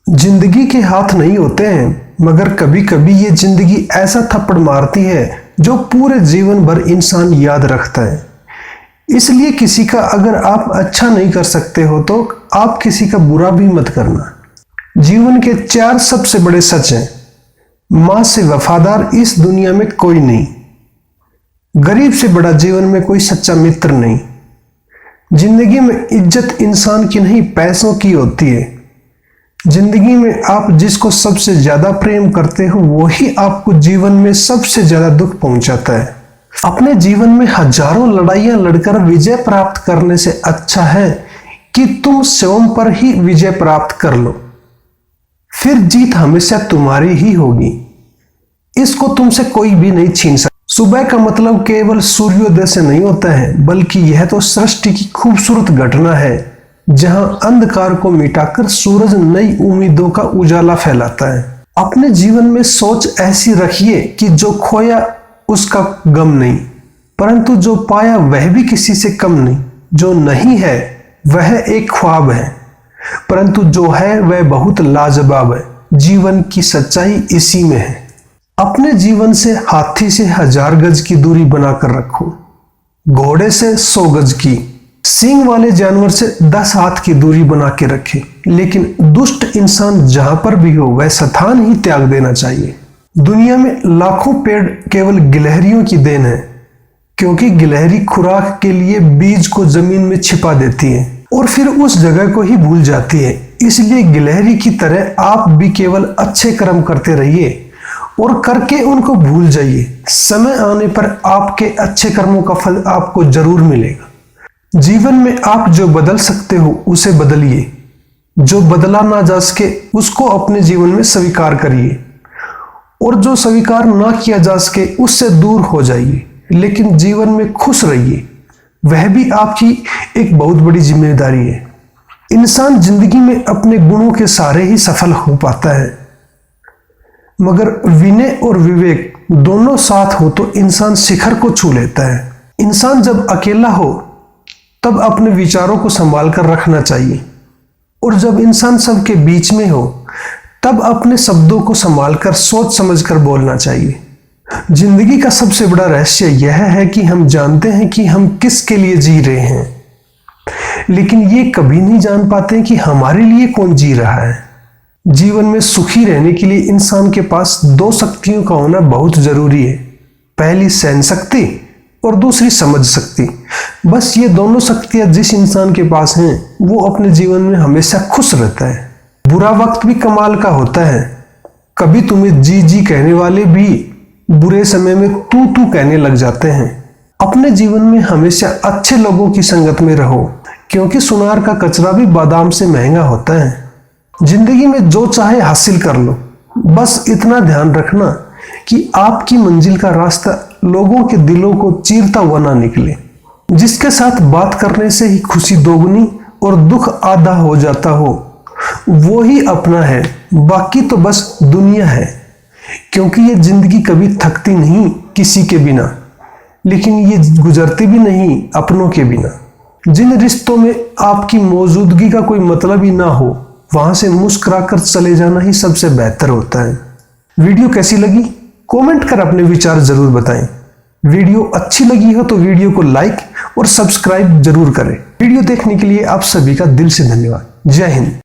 जिंदगी के हाथ नहीं होते हैं, मगर कभी कभी ये जिंदगी ऐसा थप्पड़ मारती है जो पूरे जीवन भर इंसान याद रखता है। इसलिए किसी का अगर आप अच्छा नहीं कर सकते हो तो आप किसी का बुरा भी मत करना। जीवन के 4 सबसे बड़े सच हैं। मां से वफादार इस दुनिया में कोई नहीं। गरीब से बड़ा जीवन में कोई सच्चा मित्र नहीं। जिंदगी में इज्जत इंसान की नहीं, पैसों की होती है। जिंदगी में आप जिसको सबसे ज्यादा प्रेम करते हो वही आपको जीवन में सबसे ज्यादा दुख पहुंचाता है। अपने जीवन में हजारों लड़ाइयां लड़कर विजय प्राप्त करने से अच्छा है कि तुम स्वयं पर ही विजय प्राप्त कर लो, फिर जीत हमेशा तुम्हारी ही होगी। इसको तुमसे कोई भी नहीं छीन सकता। सुबह का मतलब केवल सूर्योदय से नहीं होता है, बल्कि यह तो सृष्टि की खूबसूरत घटना है जहां अंधकार को मिटाकर सूरज नई उम्मीदों का उजाला फैलाता है। अपने जीवन में सोच ऐसी रखिए कि जो खोया उसका गम नहीं, परंतु जो पाया वह भी किसी से कम नहीं। जो नहीं है वह एक ख्वाब है, परंतु जो है वह बहुत लाजवाब है। जीवन की सच्चाई इसी में है। अपने जीवन से हाथी से 1000 गज की दूरी बनाकर रखो, घोड़े से 100 गज की, सींग वाले जानवर से 10 हाथ की दूरी बना के रखे। लेकिन दुष्ट इंसान जहां पर भी हो वह स्थान ही त्याग देना चाहिए। दुनिया में लाखों पेड़ केवल गिलहरियों की देन है, क्योंकि गिलहरी खुराक के लिए बीज को जमीन में छिपा देती है और फिर उस जगह को ही भूल जाती है। इसलिए गिलहरी की तरह आप भी केवल अच्छे कर्म करते रहिए और करके उनको भूल जाइए। समय आने पर आपके अच्छे कर्मों का फल आपको जरूर मिलेगा। जीवन में आप जो बदल सकते हो उसे बदलिए, जो बदला ना जा सके उसको अपने जीवन में स्वीकार करिए, और जो स्वीकार ना किया जा सके उससे दूर हो जाइए। लेकिन जीवन में खुश रहिए, वह भी आपकी एक बहुत बड़ी जिम्मेदारी है। इंसान जिंदगी में अपने गुणों के सहारे ही सफल हो पाता है, मगर विनय और विवेक दोनों साथ हो तो इंसान शिखर को छू लेता है। इंसान जब अकेला हो तब अपने विचारों को संभाल कर रखना चाहिए, और जब इंसान सबके बीच में हो तब अपने शब्दों को संभाल कर सोच समझ कर बोलना चाहिए। जिंदगी का सबसे बड़ा रहस्य यह है कि हम जानते हैं कि हम किसके लिए जी रहे हैं, लेकिन ये कभी नहीं जान पाते कि हमारे लिए कौन जी रहा है। जीवन में सुखी रहने के लिए इंसान के पास 2 शक्तियों का होना बहुत जरूरी है। पहली सहन शक्ति और दूसरी समझ शक्ति। बस ये दोनों शक्तियां जिस इंसान के पास हैं वो अपने जीवन में हमेशा खुश रहता है। बुरा वक्त भी कमाल का होता है। कभी तुम्हें जी जी कहने वाले भी बुरे समय में तू तू कहने लग जाते हैं। अपने जीवन में हमेशा अच्छे लोगों की संगत में रहो, क्योंकि सुनार का कचरा भी बादाम से महंगा होता है। जिंदगी में जो चाहे हासिल कर लो, बस इतना ध्यान रखना कि आपकी मंजिल का रास्ता लोगों के दिलों को चीरता हुआ ना निकले। जिसके साथ बात करने से ही खुशी दोगुनी और दुख आधा हो जाता हो वो ही अपना है, बाकी तो बस दुनिया है। क्योंकि ये जिंदगी कभी थकती नहीं किसी के बिना, लेकिन ये गुजरती भी नहीं अपनों के बिना। जिन रिश्तों में आपकी मौजूदगी का कोई मतलब ही ना हो वहां से मुस्कुराकर चले जाना ही सबसे बेहतर होता है। वीडियो कैसी लगी कमेंट कर अपने विचार जरूर बताएं। वीडियो अच्छी लगी हो तो वीडियो को लाइक और सब्सक्राइब जरूर करें। वीडियो देखने के लिए आप सभी का दिल से धन्यवाद। जय हिंद।